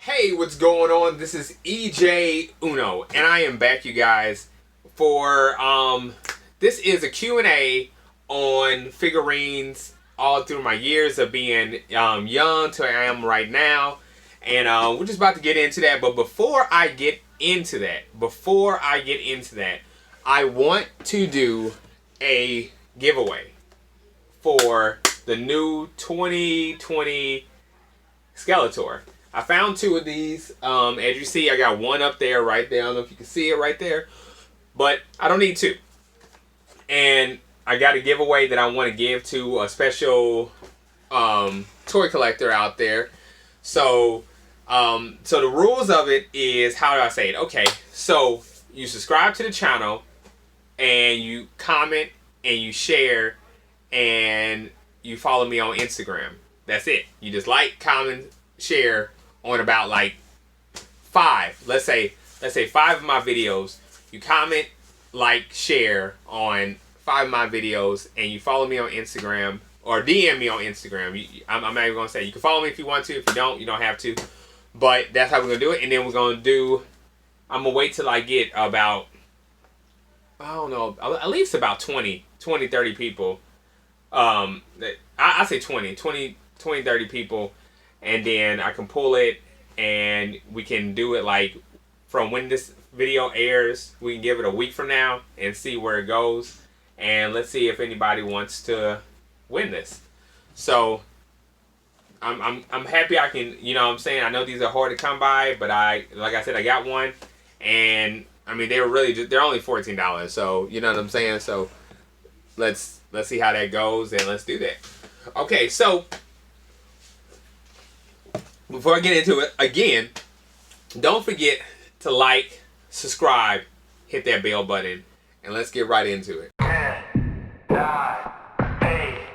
Hey, what's going on? This is EJ Uno, and I am back, you guys, for this is a Q&A on figurines all through my years of being young to where I am right now, and we're just about to get into that. But before I get into that, I want to do a giveaway for the new 2020 Skeletor. I found two of these. As you see, I got one up there, right there. I don't know if you can see it right there, but I don't need two. And I got a giveaway that I want to give to a special toy collector out there. So the rules of it is, how do I say it? Okay, so you subscribe to the channel, and you comment, and you share, and you follow me on Instagram. That's it. You just like, comment, share on about like 5. Let's say 5 of my videos. You comment, like, share on 5 of my videos, and you follow me on Instagram or DM me on Instagram. I'm not even gonna say, you can follow me if you want to. If you don't have to. But that's how we're gonna do it. And then we're gonna do. I'm gonna wait till I get about, I don't know, at least about 20, 30 people. I say 20, 30 people, and then I can pull it, and we can do it like from when this video airs. We can give it a week from now and see where it goes, and let's see if anybody wants to win this. So I'm happy I can, you know what I'm saying, I know these are hard to come by, but like I said, I got one, and I mean, they're only $14, so you know what I'm saying. So let's see how that goes, and let's do that. Okay, so before I get into it, again, don't forget to like, subscribe, hit that bell button, and let's get right into it. 10, 9, 8,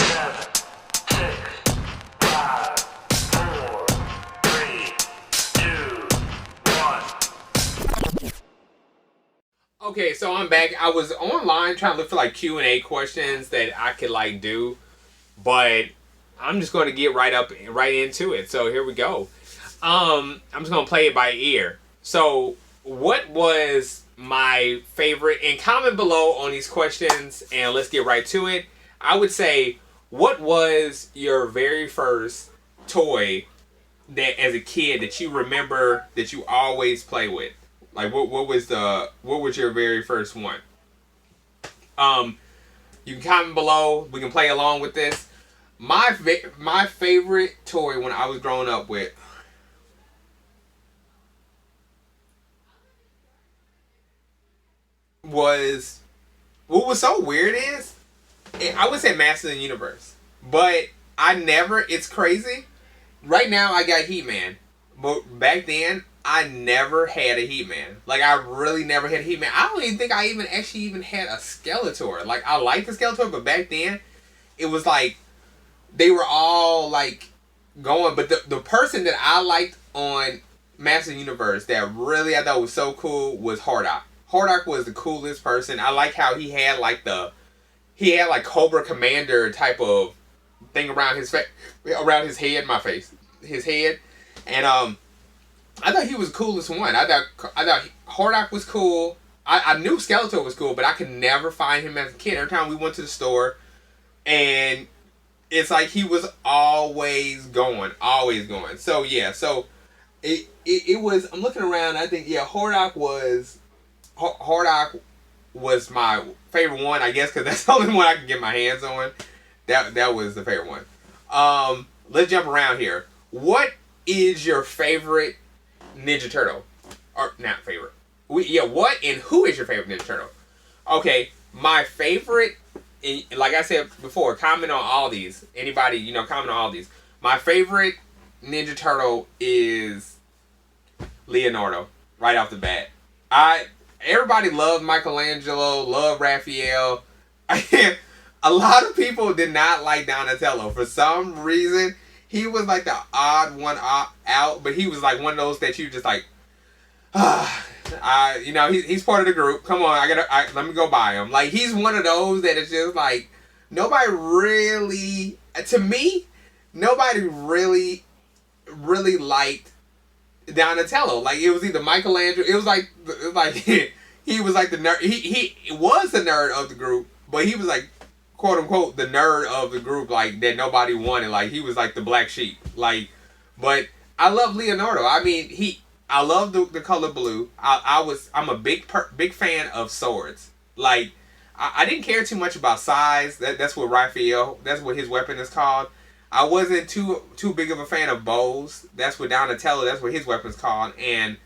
7, 6, 5, 4, 3, 2, 1. Okay, so I'm back. I was online trying to look for like Q&A questions that I could like do, but I'm just going to get right into it. So here we go. I'm just going to play it by ear. So what was my favorite? And comment below on these questions, and let's get right to it. I would say, what was your very first toy that as a kid that you remember that you always play with? Like what was your very first one? You can comment below. We can play along with this. My favorite toy when I was growing up with was, what was so weird is, I would say Master of the Universe, but it's crazy. Right now I got He-Man, but back then I never had a He-Man. Like, I really never had a He-Man. I don't even think I actually had a Skeletor. Like, I liked the Skeletor, but back then it was like they were all like going. But the person that I liked on Master of the Universe that really I thought was so cool was Hordak. Hordak was the coolest person. I like how he had like Cobra Commander type of thing around his head, his head, and I thought he was the coolest one. I thought Hordak was cool. I knew Skeletor was cool, but I could never find him as a kid. Every time we went to the store, and it's like he was always going. So yeah, so it was. I'm looking around. I think Hordak was my favorite one, I guess, because that's the only one I could get my hands on. That was the favorite one. Let's jump around here. What is your favorite Ninja Turtle? Or not favorite. What and who is your favorite Ninja Turtle? Okay, my favorite, like I said before, comment on all these. Anybody, comment on all these. My favorite Ninja Turtle is Leonardo, right off the bat. Everybody loved Michelangelo, loved Raphael. A lot of people did not like Donatello. For some reason, he was like the odd one out, but he was like one of those that you just like, he's part of the group. Come on, let me go buy him. Like, he's one of those that is just like, nobody really, to me, nobody really liked Donatello. Like it was either Michelangelo. It was like he was like the nerd. He was the nerd of the group, but he was like quote unquote the nerd of the group, like that nobody wanted. Like he was like the black sheep. Like, but I love Leonardo. I mean, I love the color blue. I'm a big fan of swords. Like I didn't care too much about size. That's what Raphael. That's what his weapon is called. I wasn't too big of a fan of bows. That's what Donatello. That's what his weapon's called. And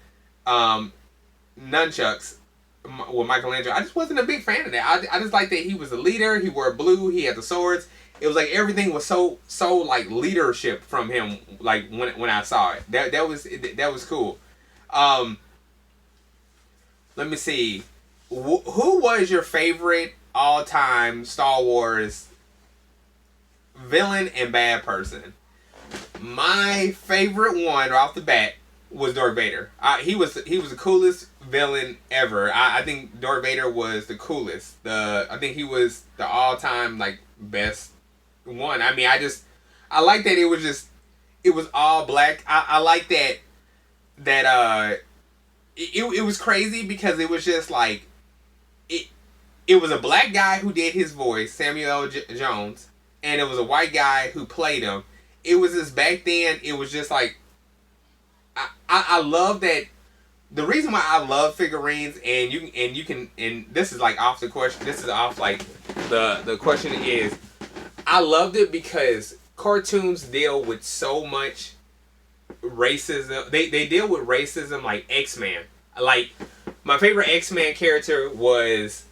nunchucks with Michelangelo. I just wasn't a big fan of that. I just liked that he was a leader. He wore blue. He had the swords. It was like everything was so like leadership from him. Like when I saw it, that was cool. Let me see. Who was your favorite all-time Star Wars villain and bad person? My favorite one right off the bat was Darth Vader. He was the coolest villain ever. I think Darth Vader was the coolest. I think he was the all-time like best one. I mean, I like that it was all black. I like that it was crazy because it was just like it was a black guy who did his voice, Samuel L. Jones, and it was a white guy who played him. It was just back then. It was just like I love that. The reason why I love figurines and you can this is like off the question. This is off like the question is I loved it because cartoons deal with so much racism. They deal with racism like X-Men. Like my favorite X-Men character was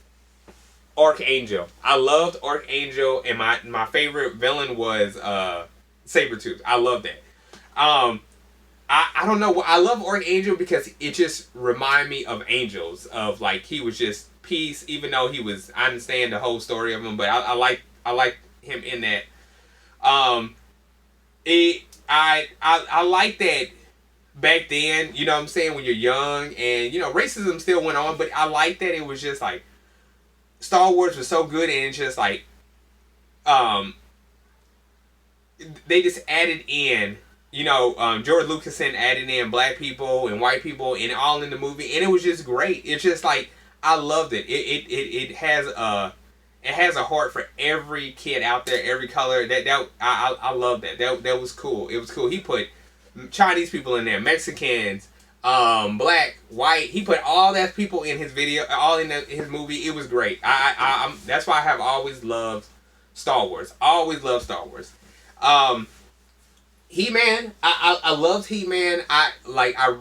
Archangel. I loved Archangel, and my favorite villain was Sabretooth. I love that. I don't know. I love Archangel because it just reminded me of angels. Of like he was just peace, even though he was. I understand the whole story of him, but I like him in that. I like that back then. You know what I'm saying, when you're young and you know racism still went on, but I like that it was just like Star Wars was so good and it's just like they just added in. You know, George Lucas added in black people and white people and all in the movie, and it was just great. It's just like I loved it. It has a heart for every kid out there, every color. I love that. That was cool. It was cool. He put Chinese people in there, Mexicans, black, white. He put all that people in his video, all in his movie. It was great. That's why I have always loved Star Wars. Always loved Star Wars. He-Man, I loved He-Man. I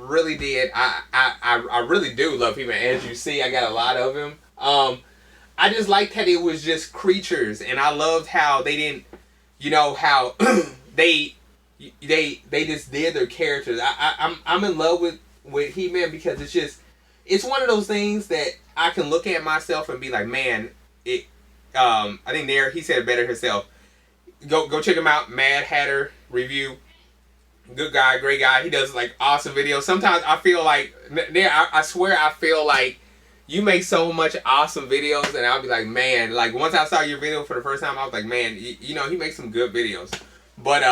really did. I really do love He-Man. As you see, I got a lot of him. I just liked that it was just creatures, and I loved how they didn't, you know, how they just did their characters. I'm in love with He-Man because it's one of those things that I can look at myself and be like, man, I think he said it better himself. Go check him out, Mad Hatter Review. Good guy, great guy. He does like awesome videos. Sometimes I feel like I swear I feel like you make so much awesome videos, and I'll be like, man, like once I saw your video for the first time, I was like, man, you know, he makes some good videos. But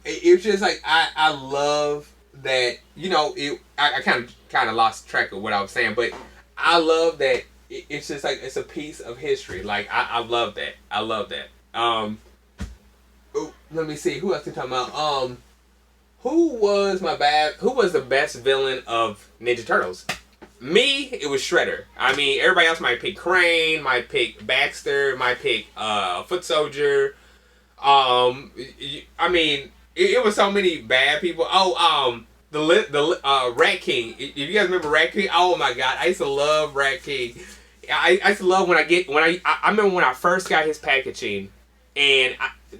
it's just like I love that, you know, I kind of lost track of what I was saying, but I love that it's just like it's a piece of history. Like I love that. I love that. Let me see who else to talk about. Who was the best villain of Ninja Turtles? Me, it was Shredder. I mean, everybody else might pick Crane, might pick Baxter, might pick Foot Soldier. I mean, it was so many bad people. The Rat King. If you guys remember Rat King, oh my god, I used to love Rat King. I used to love I remember when I first got his packaging, and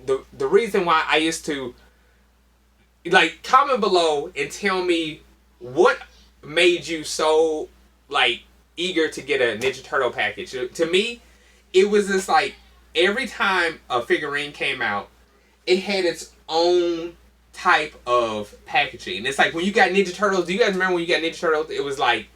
the reason why I used to like comment below and tell me what made you so like eager to get a Ninja Turtle package. To me, it was just like every time a figurine came out, it had its own type of packaging. It's like when you got Ninja Turtles. Do you guys remember when you got Ninja Turtles? It was like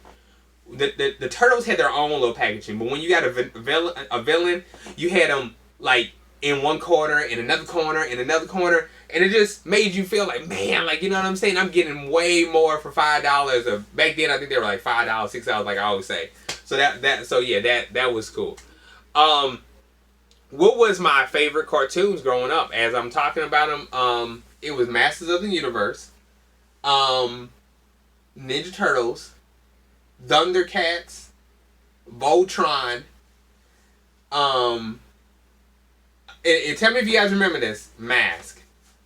the Turtles had their own little packaging, but when you got a villain, you had them like in one corner, in another corner, in another corner, And it just made you feel like, man, like, you know what I'm saying? I'm getting way more for $5. Or back then, I think they were like $5, $6, like I always say. So that was cool. What was my favorite cartoons growing up? As I'm talking about them, it was Masters of the Universe, Ninja Turtles, Thundercats, Voltron. And tell me if you guys remember this. Mask.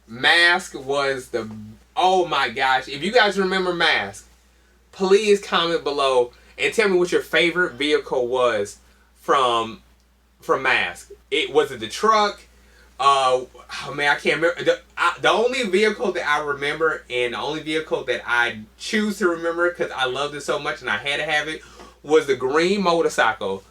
Mask was the... Oh my gosh. If you guys remember Mask, please comment below and tell me what your favorite vehicle was from Mask. Was it the truck? Oh man, I can't remember. The only vehicle that I remember, and the only vehicle that I choose to remember because I loved it so much and I had to have it, was the green motorcycle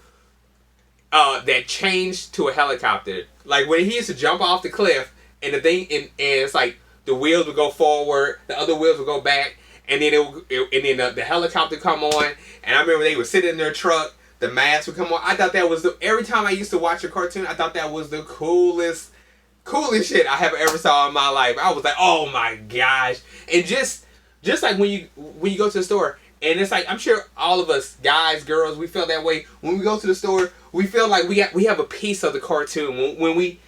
that changed to a helicopter. Like when he used to jump off the cliff, and the thing, and it's like the wheels would go forward, the other wheels would go back, and then the helicopter come on. And I remember they would sit in their truck. The mask would come on. I thought that was every time I used to watch a cartoon, I thought that was the coolest shit I have ever saw in my life. I was like, oh my gosh. And just like when you go to the store, and it's like, I'm sure all of us, guys, girls, we feel that way. When we go to the store, we feel like we have a piece of the cartoon. When we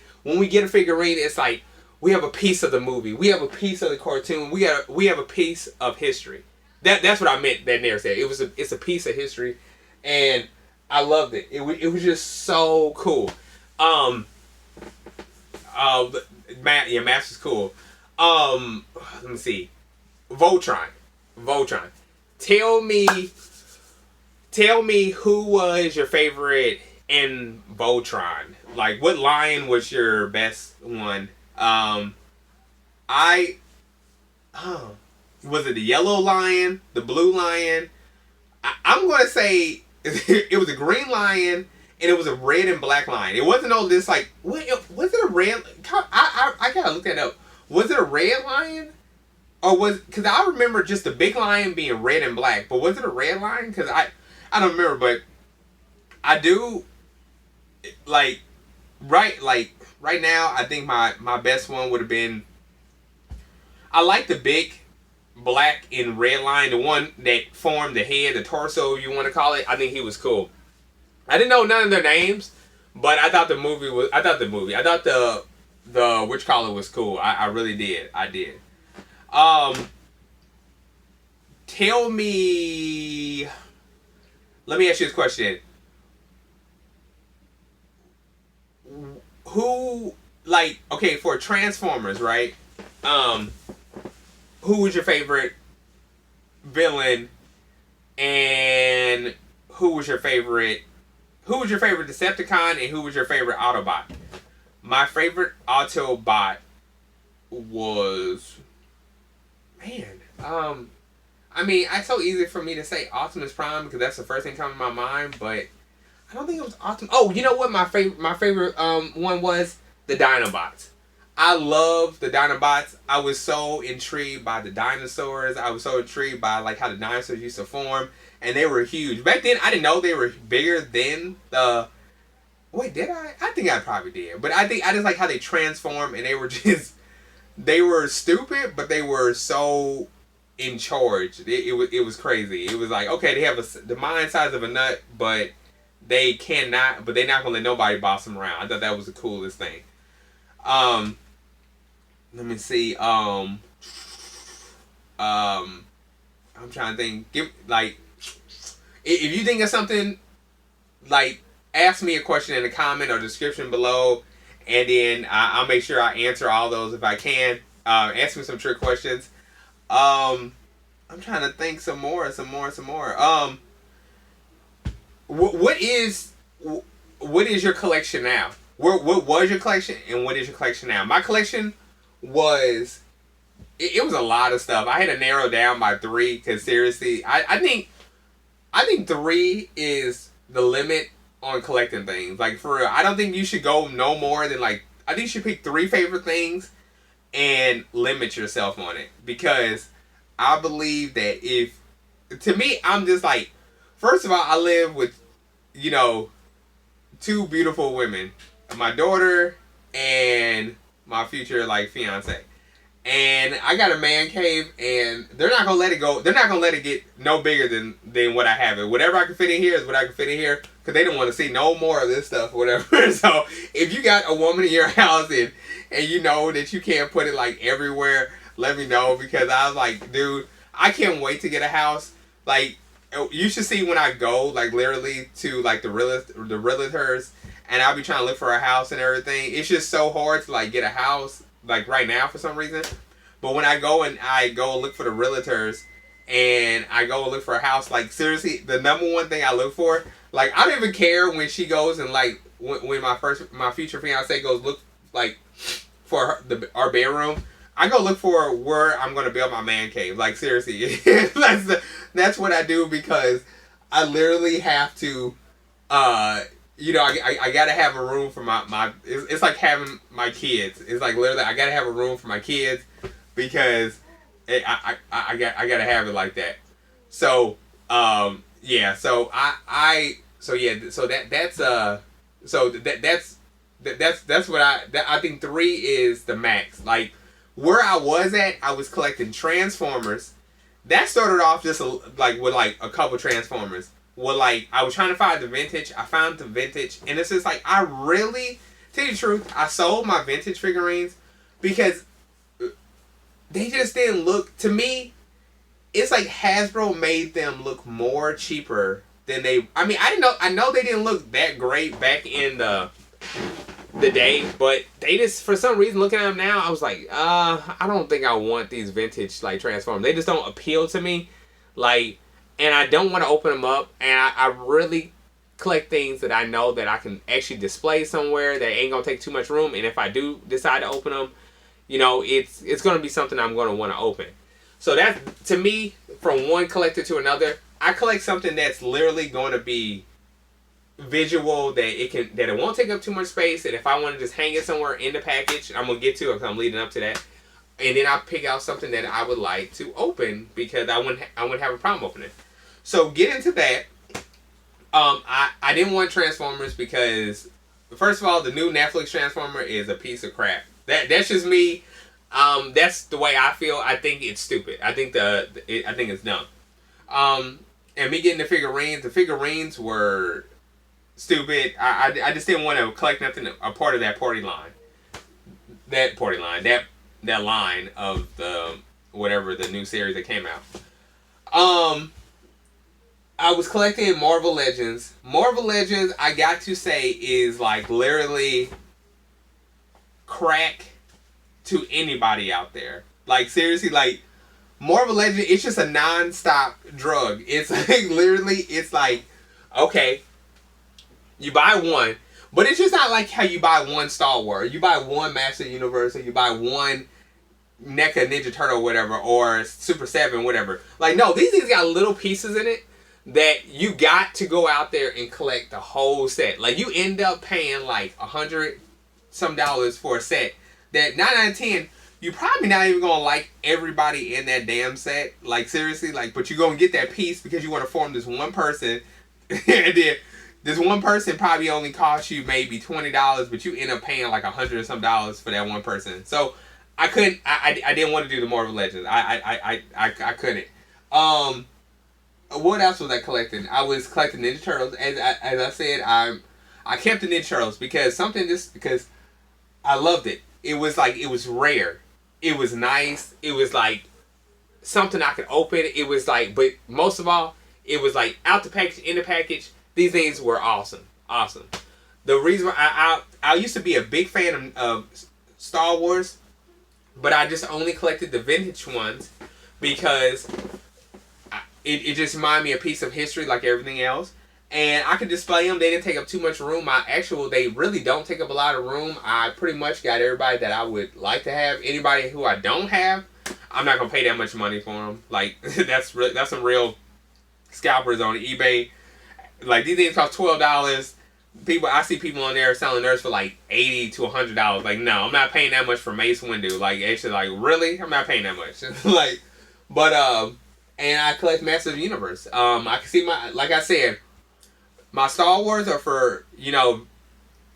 get a figurine, it's like we have a piece of the movie. We have a piece of the cartoon. We have a piece of history. That's what I meant that Nair said. It's a piece of history. And I loved it. It was just so cool. Mask was cool. Let me see. Voltron. Tell me who was your favorite in Voltron. Like, what lion was your best one? Was it the yellow lion, the blue lion? I'm gonna say it was a green lion, and it was a red and black lion. It wasn't all this like, was it a red? I gotta look that up. Was it a red lion? Or because I remember just the big lion being red and black, but was it a red lion? Because I don't remember, but I do, like right now, I think my best one would have been, I like the big black and red lion, the one that formed the head, the torso, you want to call it. I think he was cool. I didn't know none of their names, but I thought the which color was cool. I really did. I did. Tell me, let me ask you this question. Who, like, okay, for Transformers, right? Who was your favorite villain, and who was your favorite Decepticon, and who was your favorite Autobot? My favorite Autobot was, man, I mean, it's so easy for me to say Optimus Prime because that's the first thing coming to my mind, but I don't think it was Optimus. Oh, you know what? My favorite one was the Dinobots. I love the Dinobots. I was so intrigued by the dinosaurs. I was so intrigued by like how the dinosaurs used to form, and they were huge. Back then, I didn't know they were bigger than the. Wait, did I? I think I probably did, but I just like how they transformed, and they were stupid, but they were so in charge. It was crazy. It was like, okay, they have the mind size of a nut, but they're not gonna let nobody boss them around. I thought that was the coolest thing. Let me see. I'm trying to think. If you think of something, like, ask me a question in the comment or description below, and then I'll make sure I answer all those if I can. Ask me some trick questions. I'm trying to think some more. What is your collection now? What was your collection, and what is your collection now? My collection was, it was a lot of stuff. I had to narrow down by 3 because seriously, I think 3 is the limit on collecting things. Like, for real, I don't think you should go no more than, like, I think you should pick 3 favorite things and limit yourself on it, because I believe that to me, I'm just like, first of all, I live with, 2 beautiful women, my daughter and my future, like, fiance. And I got a man cave, and they're not gonna let it go. They're not gonna let it get no bigger than what I have it. Whatever I can fit in here is what I can fit in here, because they don't want to see no more of this stuff, or whatever. So if you got a woman in your house and you know that you can't put it like everywhere, let me know, because I was like, dude, I can't wait to get a house. Like, you should see when I go, like, literally to like the realtors, and I'll be trying to look for a house and everything. It's just so hard to like get a house like right now for some reason. But when I go look for the realtors, and I go look for a house, like, seriously, the number one thing I look for, like, I don't even care when she goes and like when my future fiance goes look like for our bedroom. I go look for where I'm gonna build my man cave. Like, seriously, that's what I do, because I literally have to. I gotta have a room for my it's like having my kids. It's like, literally, I gotta have a room for my kids, because I gotta have it like that. So yeah, so that's what I think 3 is the max. Like, where I was at, I was collecting Transformers. That started off just like with like a couple Transformers. Well, like, I was trying to find the vintage. I found the vintage, and it's just like, I really, tell you the truth, I sold my vintage figurines because they just didn't look, to me, it's like Hasbro made them look more cheaper than they, I mean, I know they didn't look that great back in the day, but they just, for some reason, looking at them now, I was like, I don't think I want these vintage, like, Transformers. They just don't appeal to me, like, and I don't want to open them up, and I really collect things that I know that I can actually display somewhere that ain't gonna take too much room, and if I do decide to open them, you know, it's gonna be something I'm gonna want to open. So that, to me, from one collector to another, I collect something that's literally going to be visual, that it won't take up too much space, and if I want to just hang it somewhere in the package, I'm gonna get to it because I'm leading up to that. And then I pick out something that I would like to open, because I wouldn't have a problem opening. So get into that. I didn't want Transformers because, first of all, the new Netflix Transformer is a piece of crap. That's just me. That's the way I feel. I think it's stupid. I think I think it's dumb. And me getting the figurines were stupid. I just didn't want to collect nothing a part of that line of the whatever the new series that came out. I was collecting Marvel Legends. Marvel Legends, I got to say, is like literally crack to anybody out there. Like, seriously, like, Marvel Legends, it's just a non-stop drug. It's like, literally, it's like, okay, you buy one, but it's just not like how you buy one Star Wars. You buy one Master Universe, or you buy one NECA Ninja Turtle, whatever, or Super 7, whatever. Like, no, these things got little pieces in it that you got to go out there and collect the whole set. Like, you end up paying like $100 some for a set that 9 out of 10, you probably not even gonna like everybody in that damn set. Like, seriously, like, but you're gonna get that piece because you want to form this one person, and then this one person probably only cost you maybe $20, but you end up paying like $100 some for that one person. So I couldn't. I didn't want to do the Marvel Legends. I couldn't. What else was I collecting? I was collecting Ninja Turtles. As I said, I kept the Ninja Turtles because I loved it. It was like, it was rare. It was nice. It was like something I could open. It was like, but most of all, it was like out the package, in the package. These things were awesome. Awesome. The reason I used to be a big fan of Star Wars, but I just only collected the vintage ones because it just reminded me a piece of history like everything else. And I could display them. They didn't take up too much room. They really don't take up a lot of room. I pretty much got everybody that I would like to have. Anybody who I don't have, I'm not going to pay that much money for them. Like, that's some real scalpers on eBay. Like, these things cost $12. I see people on there selling theirs for like $80 to $100. Like, no, I'm not paying that much for Mace Windu. Like, actually, like, really? I'm not paying that much. Like, but, and I collect Masters of the Universe. I can see like I said, my Star Wars are for, you know,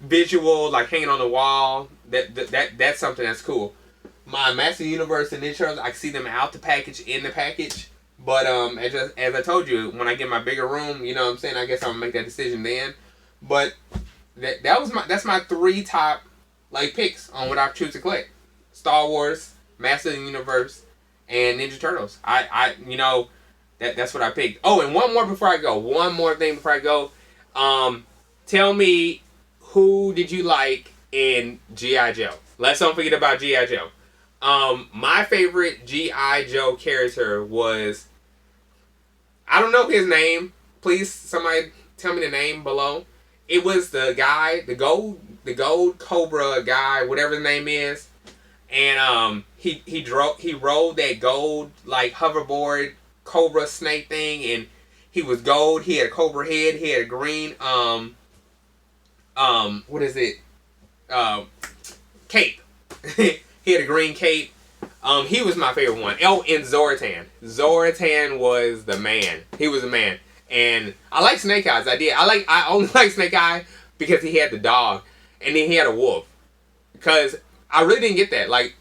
visual, like hanging on the wall. That's something that's cool. my Master Universe and Ninja Turtles, I see them out the package, in the package. But as I told you, when I get my bigger room, you know what I'm saying, I guess I'm gonna make that decision then. But that's my 3 top like picks on what I choose to collect: Star Wars, Master of the Universe, and Ninja Turtles. I you know, that's what I picked. Oh, and one more before I go. One more thing before I go. Tell me, who did you like in G.I. Joe? Let's don't forget about G.I. Joe. My favorite G.I. Joe character was, I don't know his name. Please, somebody tell me the name below. It was the guy, the gold Cobra guy, whatever his name is, and he rode that gold like hoverboard Cobra snake thing, and he was gold. He had a Cobra head. He had a green what is it? Cape. He had a green cape. He was my favorite one. Oh, and Zoratan. Zoratan was the man. He was the man. And I like Snake Eyes. I only like Snake Eye because he had the dog, and then he had a wolf. Because I really didn't get that. Like,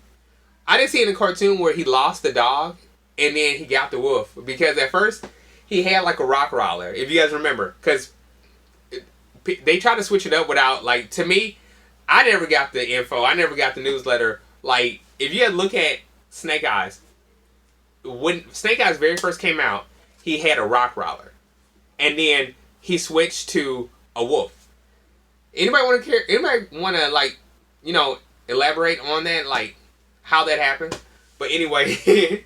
I didn't see in the cartoon where he lost the dog and then he got the wolf. Because at first he had like a rock roller, if you guys remember. Because they tried to switch it up without, like, to me, I never got the info. I never got the newsletter. Like, if you had look at Snake Eyes, when Snake Eyes very first came out, he had a rock roller. And then he switched to a wolf. Anybody want to like, you know, elaborate on that, like how that happened? But anyway,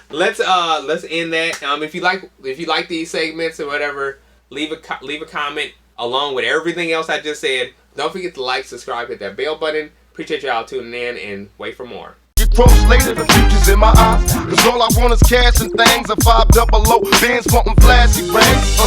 let's end that. If you like these segments or whatever, leave a comment along with everything else I just said. Don't forget to like, subscribe, hit that bell button. Appreciate y'all tuning in, and wait for more. Get close later, the future's in my eyes. Cause all I want is cash and things. A 5 double O, bands wantin' flashy rings.